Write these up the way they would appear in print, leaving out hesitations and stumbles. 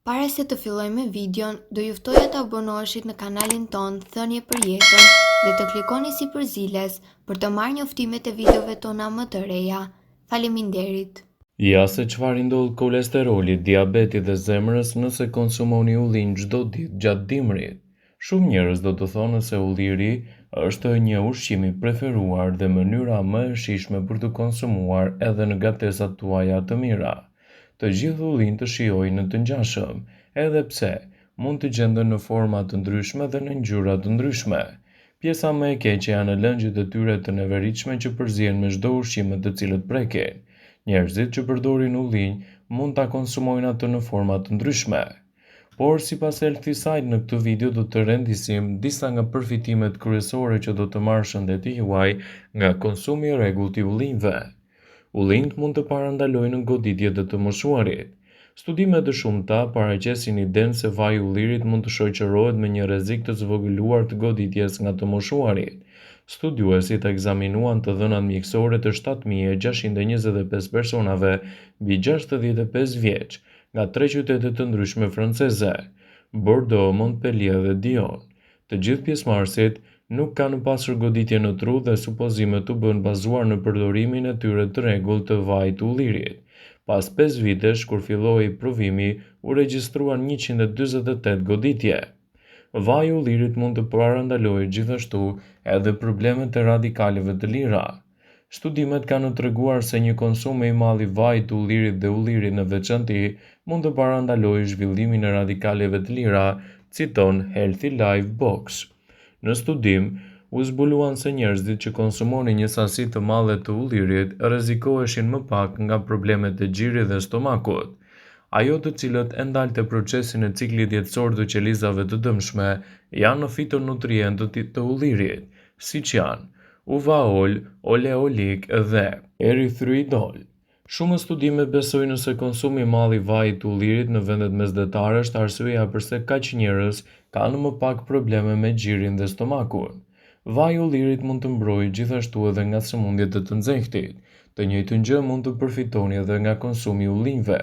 Para se të fillojmë me videon, do ju ftoja të abonoheshit në kanalin ton Thënie për Jetën dhe të klikoni si përziles për të marrë njoftimet e videove tona më të reja. Faleminderit. Ja se çfarë ndodh kolesterolit, diabetit dhe zemrës nëse konsumoni ullin çdo ditë gjatë dimrit. Shumë njerëz do të thonë se ulliri është një ushqim i preferuar dhe mënyra më e shijshme për të konsumuar edhe në gatesat tuaja të mira. Të gjithë ullin të shijojnë në të ngjashëm, edhe pse mund të gjenden në forma të ndryshme dhe në ngjyra të ndryshme. Pjesa më e keqe janë lëngjët e tyre të neveritshme që përzihen me çdo ushqim të cilët prekin. Njerëzit që përdorin ullin mund ta konsumojnë atë në forma të ndryshme. Por sipas Healthy Side në këtë video do të rendisim disa nga përfitimet kryesore që do të marrë shëndeti juaj nga konsumi i rregullt i ullinjve. Ullinjt mund të parandalojnë goditjet e të moshuarit. Studimet të shumta paraqesin idenë se vaji i ullirit mund të shoqërohet me një rrezik të zvogëluar të goditjes nga të moshuarit. Studiuesit ekzaminuan të dhënat mjekësore të 7.625 personave mbi 65 vjeç nga 3 qytete të ndryshme franceze: Bordeaux, Montpellier dhe Dijon. Të gjithë pjesëmarrësit nuk kanë pasur goditje në tru dhe supozimet u bën bazuar në përdorimin e tyre të rregullt të vajit të ullirit. Pas 5 vitesh kur filloi provimi, u regjistruan 148 goditje. Vaji i ullirit mund të parandalojë gjithashtu edhe problemet e radikaleve të lira. Studimet kanë treguar se një konsum i madh i vajit të ullirit dhe ullirit në veçantë mund të parandalojë zhvillimin e radikaleve të lira, citon Healthy Life Box. Në studim, u zbuluan se njerëzit që konsumonin një sasi të madhe të ullirit rrezikoheshin më pak nga problemet e gjirit dhe stomakut. Ajo të cilët e ndalte procesin e ciklit jetësor të qelizave të dëmshme janë në fitonutrientët të ullirit, siç janë uvaol, oleolik dhe erythroidol. Shumë studime besojnë se konsumi i madh i vajit të ullirit në vendet mesdhetare është arsyeja pse kaq njerëz kanë më pak probleme me gjirin dhe stomakun. Vaji i ullirit mund të mbrojë gjithashtu edhe nga sëmundjet e të nxehtit. Të njëjtën gjë mund të përfitoni edhe nga konsumi i ullinjve.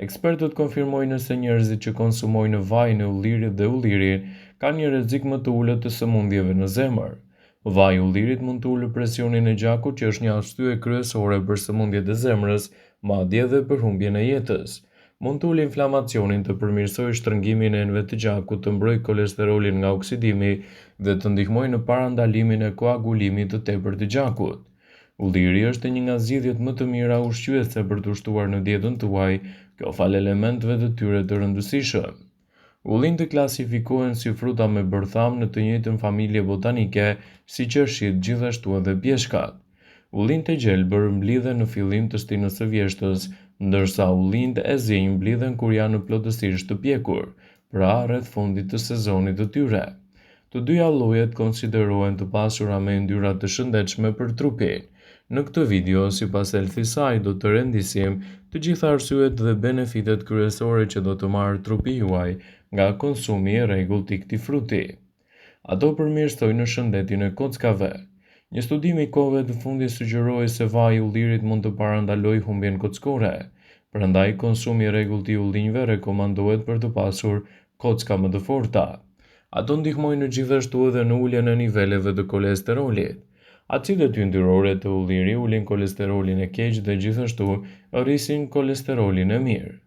Ekspertët konfirmojnë se njerëzit që konsumojnë vajin e ullirit dhe ullirin kanë një rrezik më të ulët të sëmundjeve në zemër. Vaji i ullirit mund të ulë presionin e gjakut, që është një arsye kryesore për sëmundjet e zemrës, madje edhe për humbjen e jetës. Mund të ulë inflamacionin, të përmirësojë shtrëngimin e enëve të gjakut, të mbrojë kolesterolin nga oksidimi dhe të ndihmojë në parandalimin e koagulimit të tepërt të gjakut. Ulliri është një nga zgjidhjet më të mira ushqyese për të ushtuar në dietën tuaj, kjo fal elementeve të tyre të rëndësishëm. Ullinjt klasifikohen si fruta me bërtham në të njëjtën familje botanike si qershit, gjithashtu edhe pjeshkat. Ullinjt e gjelbër mblidhen në fillim të stinës së vjeshtës, ndërsa ullinjt e zinj mblidhen kur janë plotësisht të pjekur, pra rreth fundit të sezonit të tyre. Të dyja llojet konsiderohen të pasura me yndyrra të shëndetshme për trupin. Në këtë video, sipas Healthy Side, do të rendisim të gjitha arsyet dhe benefitet kryesore që do të marrë trupi juaj nga konsumi i rregullt i këtij fruti. Ato përmirësojnë shëndetin e kockave. Një studim i kohëve të fundit sugjeroi se vaji i ullirit mund të parandalojë humbjen kockore. Prandaj konsumi i rregullt i ullinjve rekomandohet për të pasur kocka më të forta. Ato ndihmojnë gjithashtu edhe në uljen e niveleve të kolesterolit. Acidet yndyrore të ullirit ulin kolesterolin e keq dhe gjithashtu rrisin kolesterolin e mirë.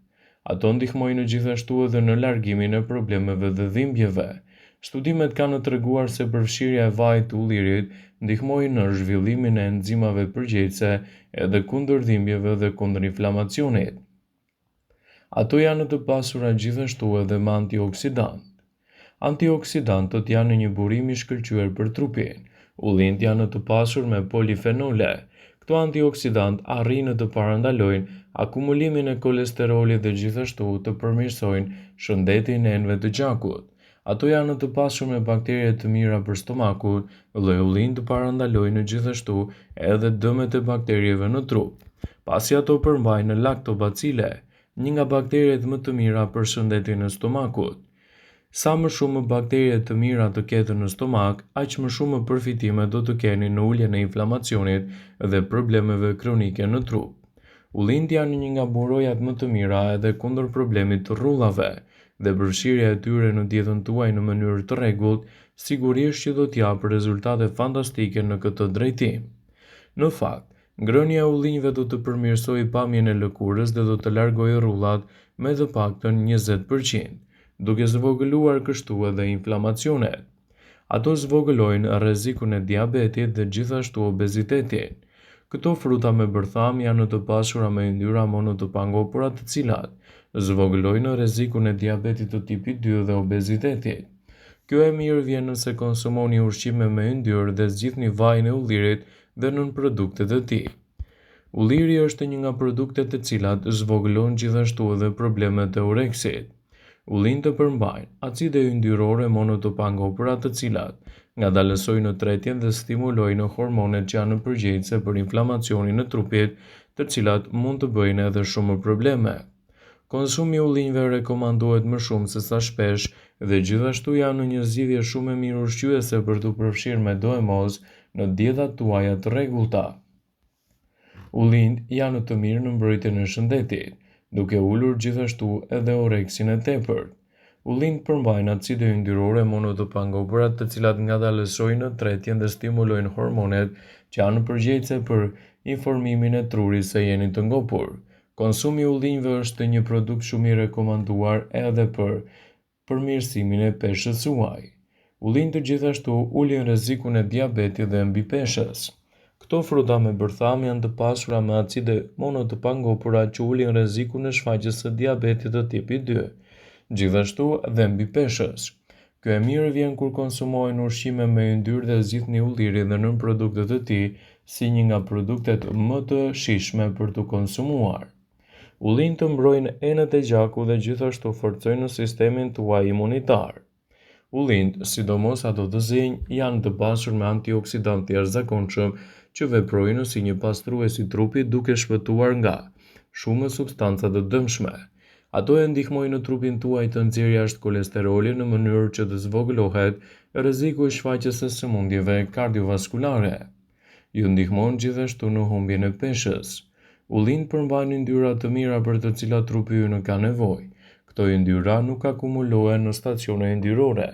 Ato ndihmojnë gjithashtu edhe në largimin e problemeve dhe dhimbjeve. Studimet kanë treguar se përfshirja e vajit të ullirit ndihmojnë në zhvillimin e enzimave përgjegjëse edhe kundër dhimbjeve dhe kundër inflamacionit. Ato janë të pasura gjithashtu edhe me antioksidant. Antioksidantët janë një burim i shkëlqyer për trupin. Ullinjt janë të pasur me polifenole. Këto antioksidant arrin të parandalojnë akumulimin e kolesterolit dhe gjithashtu të përmirësojnë shëndetin e enëve të gjakut. Ato janë të pasur me bakterie të mira për stomakun dhe ullinjt parandalojnë gjithashtu edhe dëmet e bakterieve në trup, pasi ato përmbajnë laktobacile, një nga bakteriet më të mira për shëndetin e stomakut. Sa më shumë bakterie të mira të ketë në stomak, aq më shumë përfitime do të keni në uljen e inflamacionit dhe problemeve kronike në trup. Ullint janë një nga burojat më të mira edhe kundër problemit të rrullave, dhe përfshirja e tyre në dietën tuaj në mënyrë të rregullt sigurisht që do t'japë rezultate fantastike në këtë drejtim. Në fakt, ngrënia e ullinjve do të përmirësojë pamjen e lëkurës dhe do të largojë rrullat me të paktën 20%, duke zvogëluar kështu edhe inflamacionet. Ato zvogëlojnë rrezikun e diabetit dhe gjithashtu obezitetin. Këto fruta me bërtham janë të pasura me yndyrra mono të pangopura të cilat zvogëlojnë rrezikun e diabetit të tipit 2 dhe obezitetit. Kjo e mirë vjen nëse konsumoni ushqime me yndyrë dhe zgjidhni vajin e ullirit dhe nën produktet e tij. Ulliri është një nga produktet të cilat zvogëlon gjithashtu edhe problemet e ureksit. Ullinjtë përmbajnë acide yndyrore mono të pangopura të cilat ngadalësojnë tretjen dhe stimulojnë hormonet që janë përgjegjëse për inflamacionin e trupit, të cilat mund të bëjnë edhe shumë probleme. Konsumi i ullinjve rekomandohet më shumë se sa shpesh dhe gjithashtu janë një zgjidhje shumë e mirë ushqyese për t'u përfshirë me do e mos në dietat tuaja të rregullta. Ullinjtë janë të mirë në mbrojtjen e shëndetit, duke ulur gjithashtu edhe oreksin e tepërt. Ullinjtë përmbajnë acide yndyrore mono të pangopura të cilat ngadalësojnë tretjen dhe stimulojnë hormonet që janë përgjegjëse për informimin e trurit se jeni të ngopur. Konsumi i ullinjve është një produkt shumë i rekomanduar edhe për përmirësimin e peshës suaj. Ullinjtë gjithashtu ulin rrezikun e diabetit dhe mbipeshës. Këto fruta me bërtham janë të pasura me acide mono të pangopura që ulin rrezikun e shfaqjes së diabetit të tipit 2, gjithashtu dhe mbipeshës. Kjo e mirë vjen kur konsumohen ushqime me yndyrë dhe zgjidhni ullirin dhe nën produktet e tij si një nga produktet më të shijshme për t'u konsumuar. Ullinjtë mbrojnë enët e gjakut dhe gjithashtu forcojnë sistemin tuaj imunitar. Ullinjtë, sidomos ato të zinj, janë të pasur me antioksidantë të jashtëzakonshëm që veprojnë si një pastrues i trupit duke shpëtuar nga shumë substanca të dëmshme. Ato e ndihmojnë në trupin tuaj të nxjerrë jashtë kolesterolin në mënyrë që të zvogëlohet rreziku i shfaqjes së sëmundjeve kardiovaskulare. Ju ndihmon gjithashtu në humbjen e peshës. Ullinjtë përmbajnë yndyrra të mira për të cilat trupi ynë ka nevojë. Këto yndyrra nuk akumulohen në stacione yndyrore,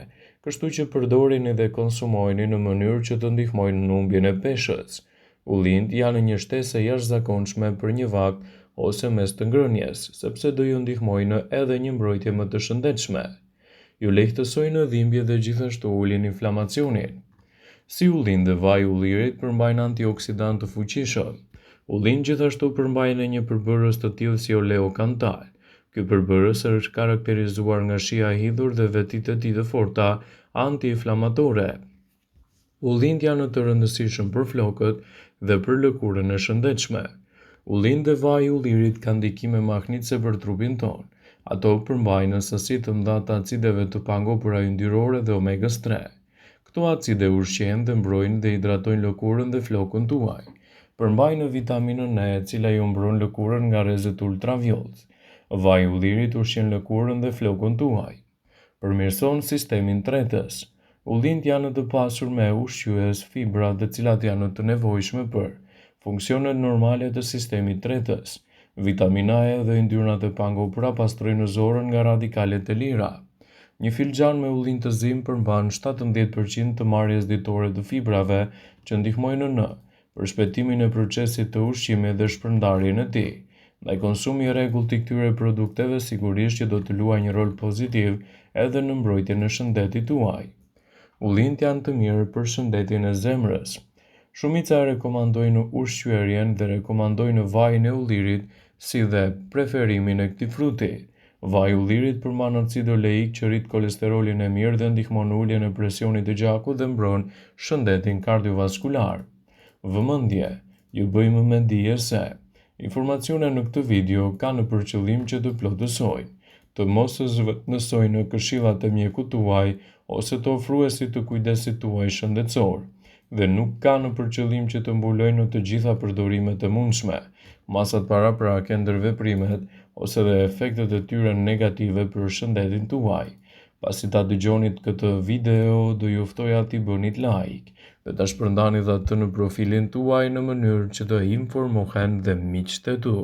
kështu që përdorini dhe konsumojeni në mënyrë që të ndihmojnë në humbjen e peshës. Ullinjtë janë një shtesë e jashtëzakonshme për një vakt ose mes të ngrënies, sepse do ju ndihmojnë edhe një mbrojtje më të shëndetshme. Ju lehtësojnë dhimbje dhe gjithashtu ulin inflamacionin. Si ullinjtë dhe vaji i ullirit përmbajnë antioksidantë të fuqishëm. Ullinjtë gjithashtu përmbajnë një përbërës të tillë si oleo kantal. Ky përbërës është karakterizuar nga shija e hidhur dhe vetitë e tij të forta anti-inflamatore. Ullinjtë janë të rëndësishëm për flokët dhe për lëkurën e shëndetshme. Ullinjtë dhe vaji i ullirit kanë ndikime mahnitse për trupin tonë. Ato përmbajnë sasi të mëdha të acideve të pangopura yndyrore dhe omegës 3. Këto acide ushqejnë dhe mbrojnë dhe hidratojnë lëkurën dhe flokën tuaj. Përmbajnë vitaminën E, e cila ju mbron lëkurën nga rrezet ultraviolet. Vaji i ullirit ushqen lëkurën dhe flokën tuaj. Përmirëson sistemin tretës. Ullinjtë janë të pasur me ushqyes, fibra të cilat janë të nevojshme për funksionet normale të sistemit tretës. Vitamina E dhe yndyrrat e pangopura pastrojnë zorën nga radikalet e lira. Një filxhan me ullinjë të zi përmban 17% të marrjes ditore të fibrave që ndihmojnë në përshpejtimin e procesit të ushqimit dhe shpërndarjen e tij. Ndaj konsumi i rregullt i këtyre produkteve sigurisht që do të luajë një rol pozitiv edhe në mbrojtjen e shëndetit tuaj. Ullinjtë janë të mirë për shëndetin e zemrës. Shumica rekomandojnë ushqyerjen dhe rekomandojnë vajin e ullirit si dhe preferimin e këtij fruti. Vaji i ullirit përmban acid oleik që rrit kolesterolin e mirë dhe ndihmon në uljen e presionit të gjakut dhe mbron shëndetin kardiovaskular. Vëmendje, ju bëjmë me dije se informacionet në këtë video kanë për qëllim që të plotësojnë, të mos zhvendësojnë këshillat e mjekut tuaj ose të ofruesit të kujdesit tuaj shëndetësor, dhe nuk kanë për qëllim që të mbulojnë të gjitha përdorimet e mundshme, masat paraprake, ndërveprimet ose dhe efektet e tyre negative për shëndetin tuaj. Pasi ta dëgjonit këtë video, do ju ftoja t'i bënit like dhe ta shpërndanit atë në profilin tuaj në mënyrë që të informohen dhe miqtë e tu.